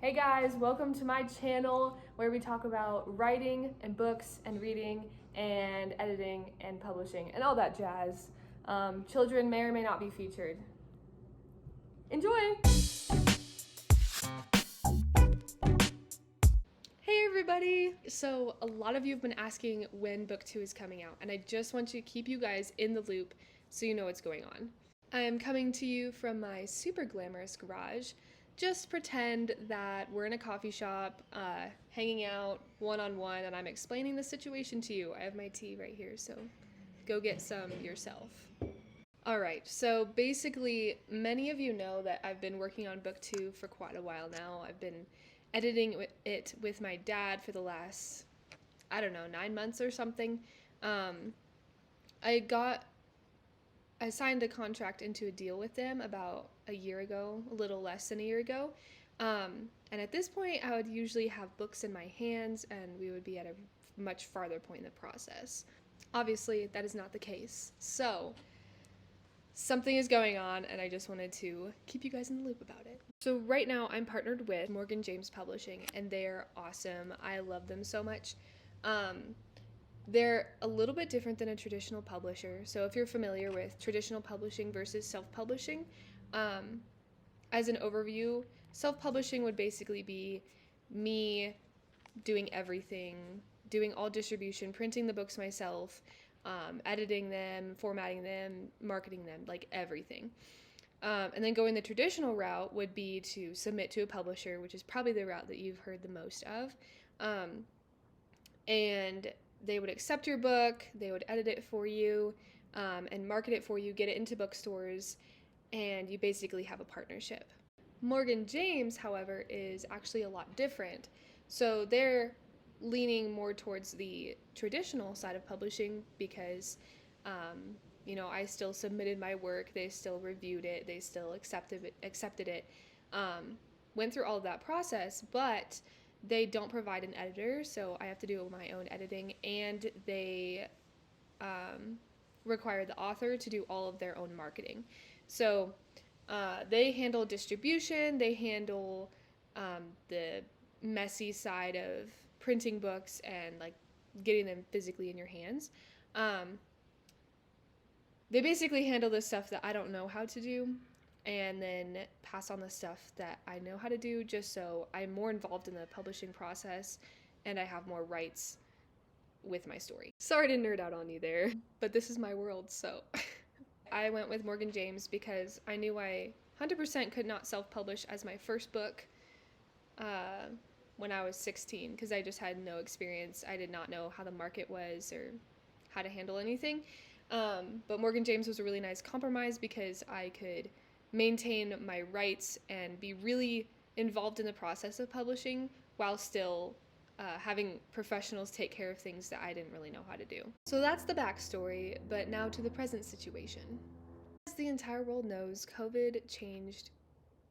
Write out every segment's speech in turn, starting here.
Hey guys, welcome to my channel where we talk about writing and books and reading and editing and publishing and all that jazz. Children may or may not be featured. Enjoy! Hey everybody! So a lot of you have been asking when book 2 is coming out, and I just want to keep you guys in the loop so you know what's going on. I am coming to you from my super glamorous garage. Just pretend that we're in a coffee shop, hanging out one-on-one, and I'm explaining the situation to you. I have my tea right here, so go get some yourself. Alright, so basically, many of you know that I've been working on book 2 for quite a while now. I've been editing it with my dad for the last, 9 months or something. I signed a contract into a deal with them about a year ago, a little less than a year ago. And at this point, I would usually have books in my hands and we would be at a much farther point in the process. Obviously, that is not the case. So, something is going on and I just wanted to keep you guys in the loop about it. So right now I'm partnered with Morgan James Publishing and they're awesome. I love them so much. They're a little bit different than a traditional publisher. So if you're familiar with traditional publishing versus self-publishing, as an overview, self-publishing would basically be me doing everything, doing all distribution, printing the books myself, editing them, formatting them, marketing them, like everything. And then going the traditional route would be to submit to a publisher, which is probably the route that you've heard the most of. And they would accept your book, they would edit it for you, and market it for you, get it into bookstores, and you basically have a partnership. Morgan James, however, is actually a lot different. So they're leaning more towards the traditional side of publishing because, I still submitted my work, they still reviewed it, they still accepted it, went through all of that process, but they don't provide an editor, so I have to do my own editing, and they require the author to do all of their own marketing. So they handle distribution, they handle the messy side of printing books and like getting them physically in your hands. They basically handle the stuff that I don't know how to do and then pass on the stuff that I know how to do, just so I'm more involved in the publishing process and I have more rights with my story. Sorry to nerd out on you there, but this is my world, so. I went with Morgan James because I knew I 100% could not self-publish as my first book when I was 16 because I just had no experience. I did not know how the market was or how to handle anything. But Morgan James was a really nice compromise because I could maintain my rights and be really involved in the process of publishing while still having professionals take care of things that I didn't really know how to do. So that's the backstory, but now to the present situation. As the entire world knows, COVID changed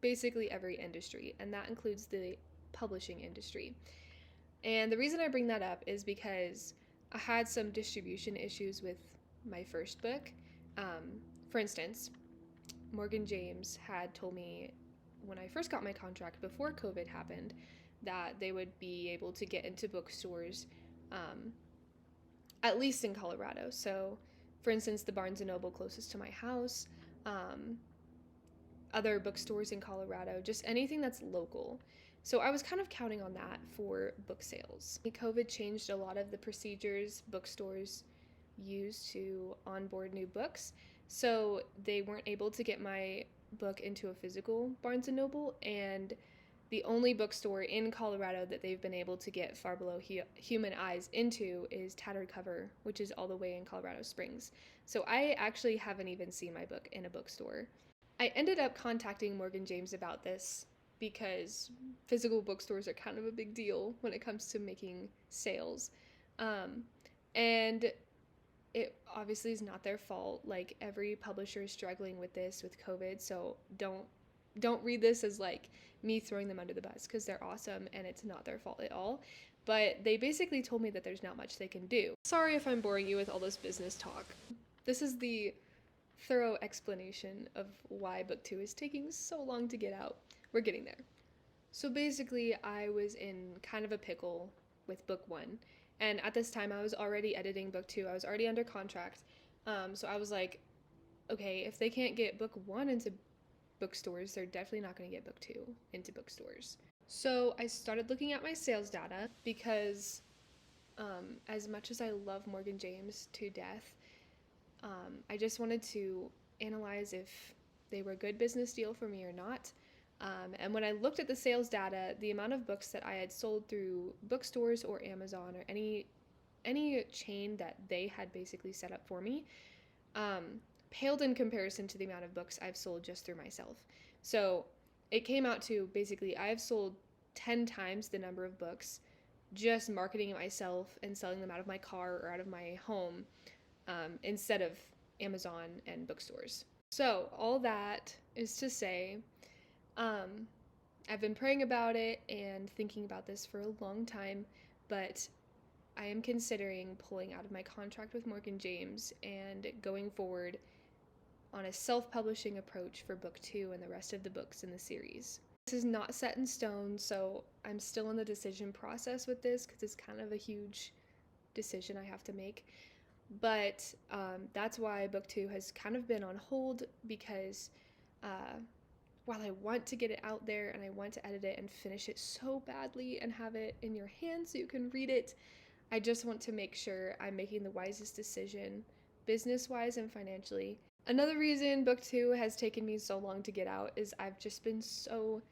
basically every industry, and that includes the publishing industry. And the reason I bring that up is because I had some distribution issues with my first book. For instance, Morgan James had told me when I first got my contract before COVID happened that they would be able to get into bookstores, at least in Colorado. So, for instance, the Barnes & Noble closest to my house, other bookstores in Colorado, just anything that's local. So I was kind of counting on that for book sales. COVID changed a lot of the procedures bookstores use to onboard new books. So they weren't able to get my book into a physical Barnes & Noble, and the only bookstore in Colorado that they've been able to get Far Below Human Eyes into is Tattered Cover, which is all the way in Colorado Springs. So I actually haven't even seen my book in a bookstore. I ended up contacting Morgan James about this because physical bookstores are kind of a big deal when it comes to making sales. And it obviously is not their fault. Like, every publisher is struggling with this with COVID, so don't read this as like me throwing them under the bus, because they're awesome and it's not their fault at all. But they basically told me that there's not much they can do. Sorry if I'm boring you with all this business talk. This is the thorough explanation of why book 2 is taking so long to get out. We're getting there. So basically, I was in kind of a pickle with book one. And at this time, I was already editing book two. I was already under contract. So I was like, okay, if they can't get book one into bookstores, they're definitely not going to get book two into bookstores. So I started looking at my sales data because, as much as I love Morgan James to death, I just wanted to analyze if they were a good business deal for me or not. And when I looked at the sales data, the amount of books that I had sold through bookstores or Amazon or any chain that they had basically set up for me, paled in comparison to the amount of books I've sold just through myself. So it came out to basically I've sold 10 times the number of books just marketing it myself and selling them out of my car or out of my home, instead of Amazon and bookstores. So all that is to say, I've been praying about it and thinking about this for a long time, but I am considering pulling out of my contract with Morgan James and going forward on a self-publishing approach for book two and the rest of the books in the series. This is not set in stone, so I'm still in the decision process with this because it's kind of a huge decision I have to make. But that's why book two has kind of been on hold because while I want to get it out there and I want to edit it and finish it so badly and have it in your hands so you can read it, I just want to make sure I'm making the wisest decision business-wise and financially. Another reason book two has taken me so long to get out is I've just been so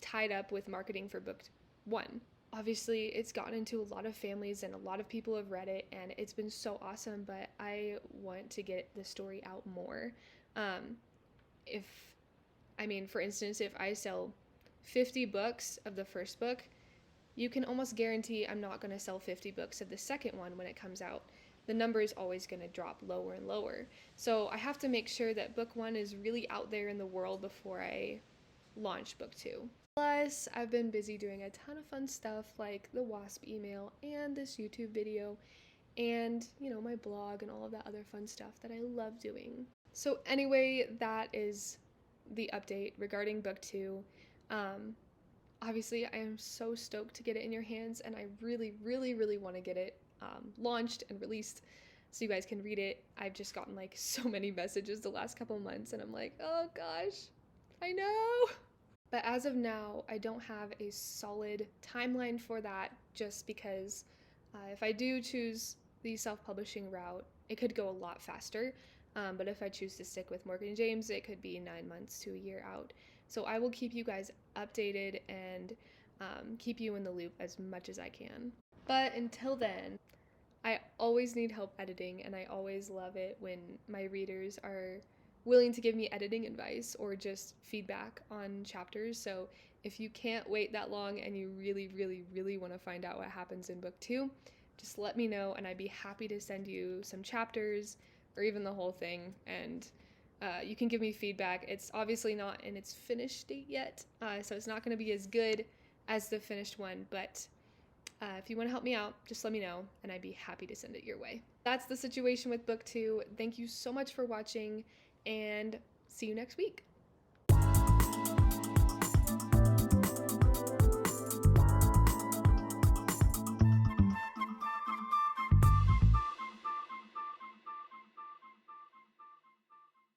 tied up with marketing for book one. Obviously, it's gotten into a lot of families and a lot of people have read it and it's been so awesome, but I want to get the story out more. For instance, if I sell 50 books of the first book, you can almost guarantee I'm not going to sell 50 books of the second one when it comes out. The number is always going to drop lower and lower. So I have to make sure that book one is really out there in the world before I launch book two. Plus, I've been busy doing a ton of fun stuff like the WASP email and this YouTube video and, my blog and all of that other fun stuff that I love doing. So anyway, that is the update regarding book two. Obviously, I am so stoked to get it in your hands, and I really, really, really want to get it launched and released so you guys can read it. I've just gotten so many messages the last couple months, and I'm like, oh gosh, I know. But as of now, I don't have a solid timeline for that just because if I do choose the self-publishing route, it could go a lot faster. But if I choose to stick with Morgan James, it could be 9 months to a year out. So I will keep you guys updated and keep you in the loop as much as I can. But until then, I always need help editing, and I always love it when my readers are willing to give me editing advice or just feedback on chapters. So if you can't wait that long and you really, really, really want to find out what happens in book two, just let me know and I'd be happy to send you some chapters or even the whole thing, and you can give me feedback. It's obviously not in its finished state yet, so it's not going to be as good as the finished one, but if you want to help me out, just let me know, and I'd be happy to send it your way. That's the situation with book two. Thank you so much for watching, and see you next week.